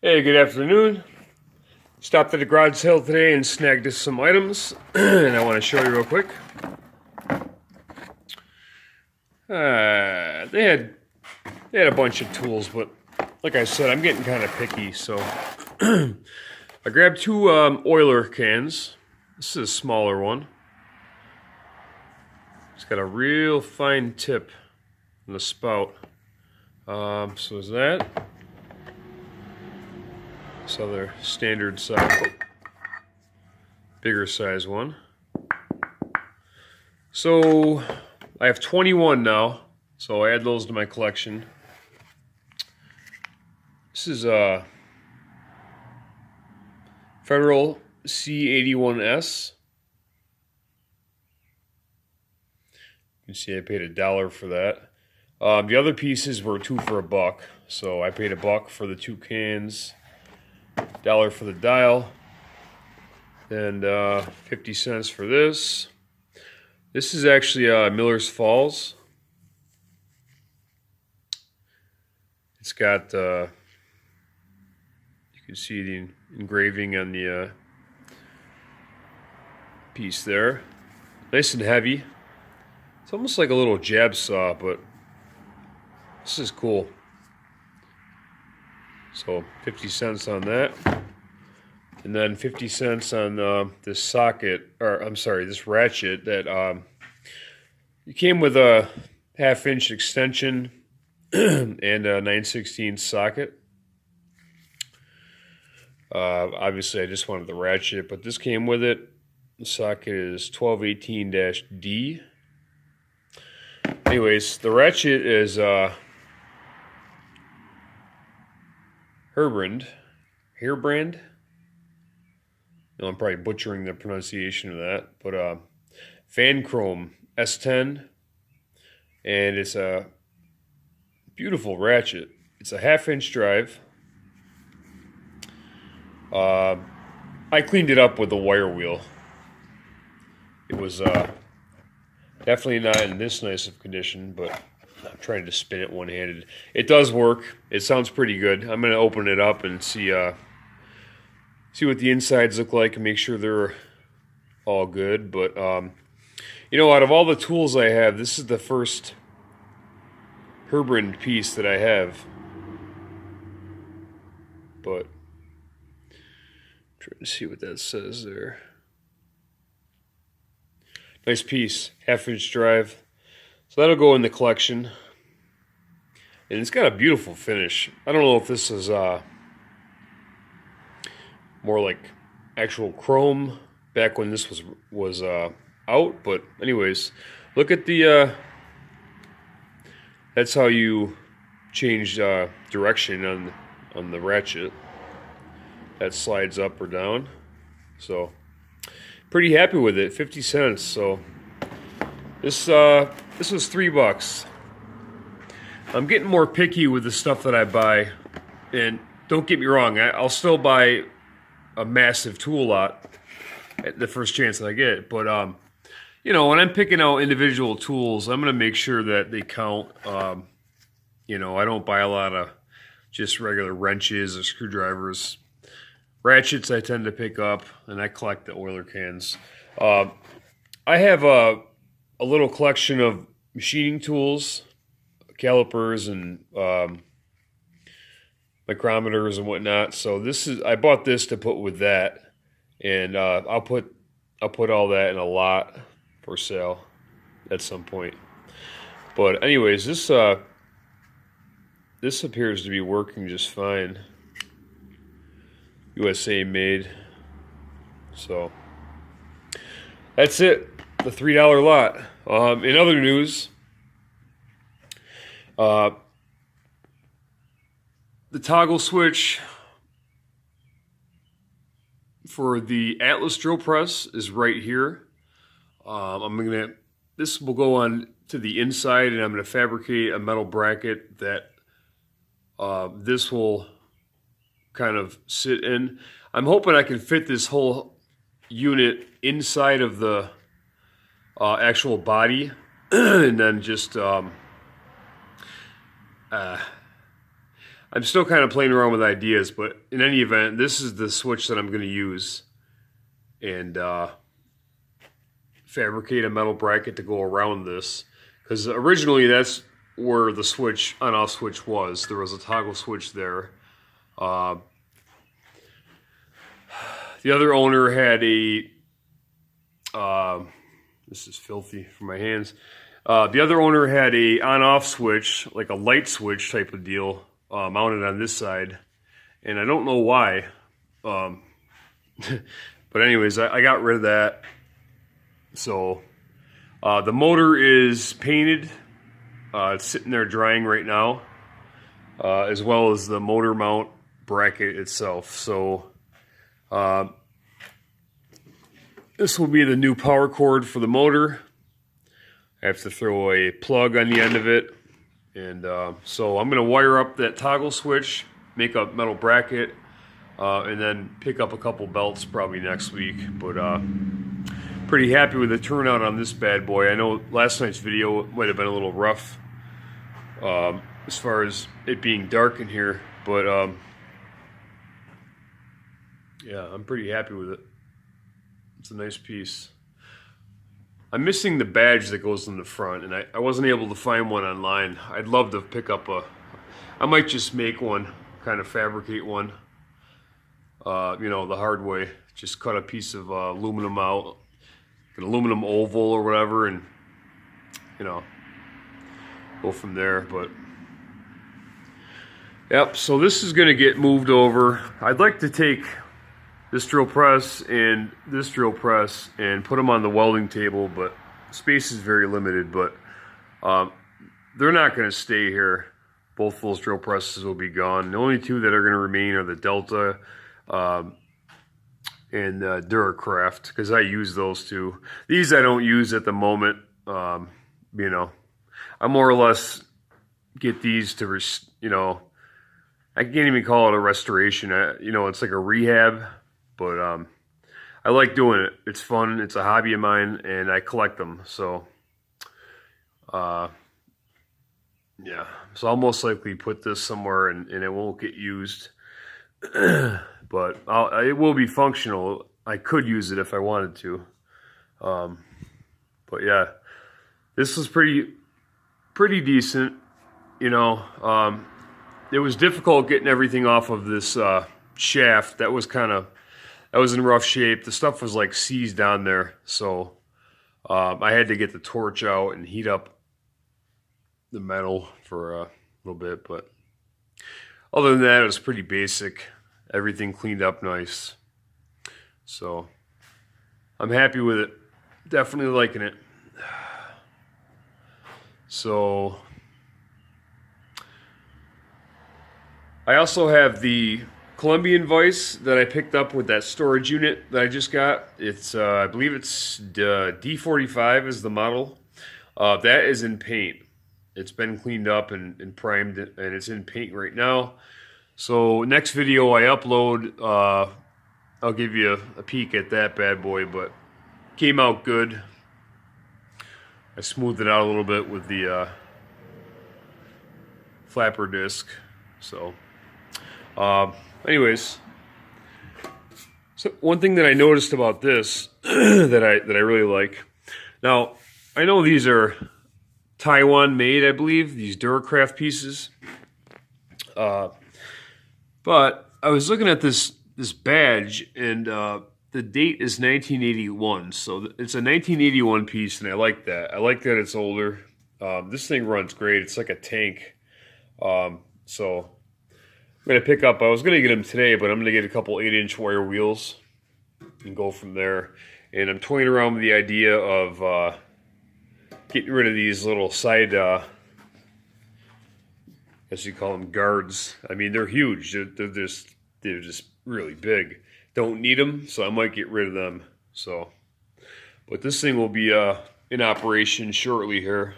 Hey, good afternoon. Stopped at the garage sale today and snagged us some items, and I want to show you real quick. They had a bunch of tools, but like I said, I'm getting kind of picky, so I grabbed two oiler cans. This is a smaller one. It's got a real fine tip in the spout. So is that. This other standard size, bigger size one. So I have 21 now, so I add those to my collection. This is a Federal C81S. You can see I paid $1 for that. The other pieces were 2 for $1, so I paid $1 for the 2 cans. $1 for the dial, and 50 cents for this. This is actually Miller's Falls. It's got, you can see the engraving on the piece there. Nice and heavy. It's almost like a little jab saw, but this is cool. So 50 cents on that, and then 50 cents on this socket, or I'm sorry, this ratchet that it came with a 1/2-inch extension and a 9/16 socket. Obviously, I just wanted the ratchet, but this came with it. The socket is 1218-D. Anyways, the ratchet is Herbrand. No, I'm probably butchering the pronunciation of that, but fan chrome S10, and it's a beautiful ratchet. It's a 1/2-inch drive. I cleaned it up with the wire wheel. It was definitely not in this nice of condition, but I'm trying to spin it one-handed. It does work. It sounds pretty good. I'm going to open it up and see what the insides look like and make sure they're all good. But, you know, out of all the tools I have, this is the first Herbrand piece that I have. But I'm trying to see what that says there. Nice piece. 1/2-inch drive. So that'll go in the collection. And it's got a beautiful finish. I don't know if this is more like actual chrome back when this was out, but anyways, look at the that's how you change direction on the ratchet. That slides up or down. So pretty happy with it. 50 cents. So this was $3. I'm getting more picky with the stuff that I buy, and don't get me wrong, I'll still buy a massive tool lot at the first chance that I get. But you know, when I'm picking out individual tools, I'm gonna make sure that they count. You know, I don't buy a lot of just regular wrenches or screwdrivers. Ratchets I tend to pick up, and I collect the oiler cans. I have a little collection of machining tools, calipers and micrometers and whatnot. So I bought this to put with that, and I'll put all that in a lot for sale at some point. But anyways, this appears to be working just fine. USA made. So that's it. The $3 lot. In other news, the toggle switch for the Atlas drill press is right here. This will go on to the inside, and I'm gonna fabricate a metal bracket that this will kind of sit in. I'm hoping I can fit this whole unit inside of the actual body, and then just I'm I'm still kind of playing around with ideas, but in any event, this is the switch that I'm going to use, and fabricate a metal bracket to go around this, because originally that's where the switch, on-off switch was. There was a toggle switch there. The other owner had a, this is filthy for my hands. The other owner had a on-off switch, like a light switch type of deal, mounted on this side, and I don't know why. But anyways, I got rid of that. So the motor is painted. It's sitting there drying right now, as well as the motor mount bracket itself. So this will be the new power cord for the motor. I have to throw a plug on the end of it, and so I'm going to wire up that toggle switch, make a metal bracket, and then pick up a couple belts probably next week. But pretty happy with the turnout on this bad boy. I know last night's video might have been a little rough as far as it being dark in here, but yeah, I'm pretty happy with it. It's a nice piece. I'm missing the badge that goes in the front, and I wasn't able to find one online. I'd love to pick up I might just make one, kind of fabricate one, you know, the hard way. Just cut a piece of aluminum out, an aluminum oval or whatever, and, you know, go from there. But yep, so this is going to get moved over. I'd like to take this drill press and this drill press and put them on the welding table, but space is very limited. But they're not going to stay here. Both those drill presses will be gone. The only two that are going to remain are the Delta and Duracraft, because I use those two. These I don't use at the moment. You know, I more or less get these to, you know, I can't even call it a restoration. You know, it's like a rehab, but I like doing it. It's fun. It's a hobby of mine, and I collect them. So, yeah. So I'll most likely put this somewhere, and it won't get used. But it will be functional. I could use it if I wanted to. But yeah, this was pretty decent. You know, it was difficult getting everything off of this shaft. That was in rough shape. The stuff was like seized on there, so I had to get the torch out and heat up the metal for a little bit. But other than that, it was pretty basic. Everything cleaned up nice. So I'm happy with it. Definitely liking it. So I also have the Colombian vise that I picked up with that storage unit that I just got. It's I believe it's D45 is the model. That is in paint. It's been cleaned up and primed, and it's in paint right now. So next video I upload, I'll give you a peek at that bad boy, but came out good. I smoothed it out a little bit with the flapper disc. So anyways, so one thing that I noticed about this that I really like. Now, I know these are Taiwan made, I believe, these Duracraft pieces. But I was looking at this badge, and the date is 1981. So it's a 1981 piece, and I like that. I like that it's older. This thing runs great. It's like a tank. So I'm going to pick up, I was going to get them today, but I'm going to get a couple 8-inch wire wheels and go from there. And I'm toying around with the idea of getting rid of these little side, as you call them, guards. I mean, they're huge. They're just really big. Don't need them, so I might get rid of them. So, but this thing will be in operation shortly here.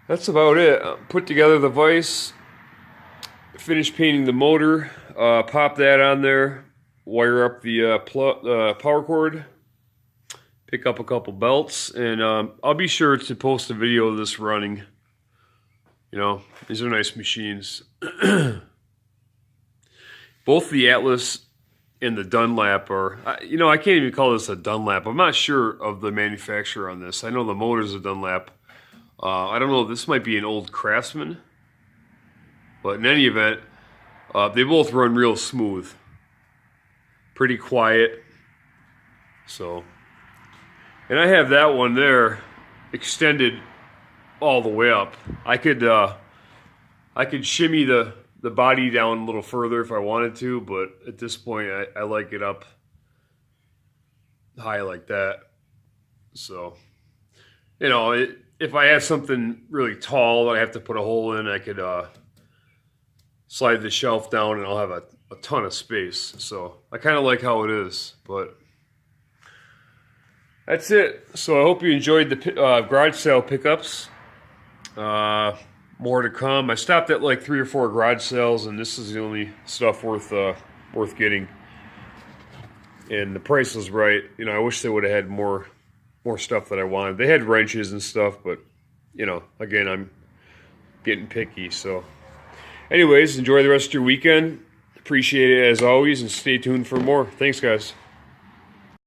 That's about it. Put together the vise, finish painting the motor, pop that on there, wire up the power cord, pick up a couple belts, and I'll be sure to post a video of this running. You know, these are nice machines. Both the Atlas and the Dunlap are, you know, I can't even call this a Dunlap. I'm not sure of the manufacturer on this. I know the motor's a Dunlap. I don't know, this might be an old Craftsman. But in any event, they both run real smooth. Pretty quiet. So, and I have that one there extended all the way up. I could shimmy the body down a little further if I wanted to, but at this point I like it up high like that. So, you know, if I have something really tall that I have to put a hole in, I could slide the shelf down and I'll have a ton of space. So I kind of like how it is, but that's it. So I hope you enjoyed the garage sale pickups. More to come. I stopped at like 3 or 4 garage sales, and this is the only stuff worth getting. And the price was right. You know, I wish they would have had more stuff that I wanted. They had wrenches and stuff, but you know, again, I'm getting picky. So, anyways, enjoy the rest of your weekend. Appreciate it as always, and stay tuned for more. Thanks, guys.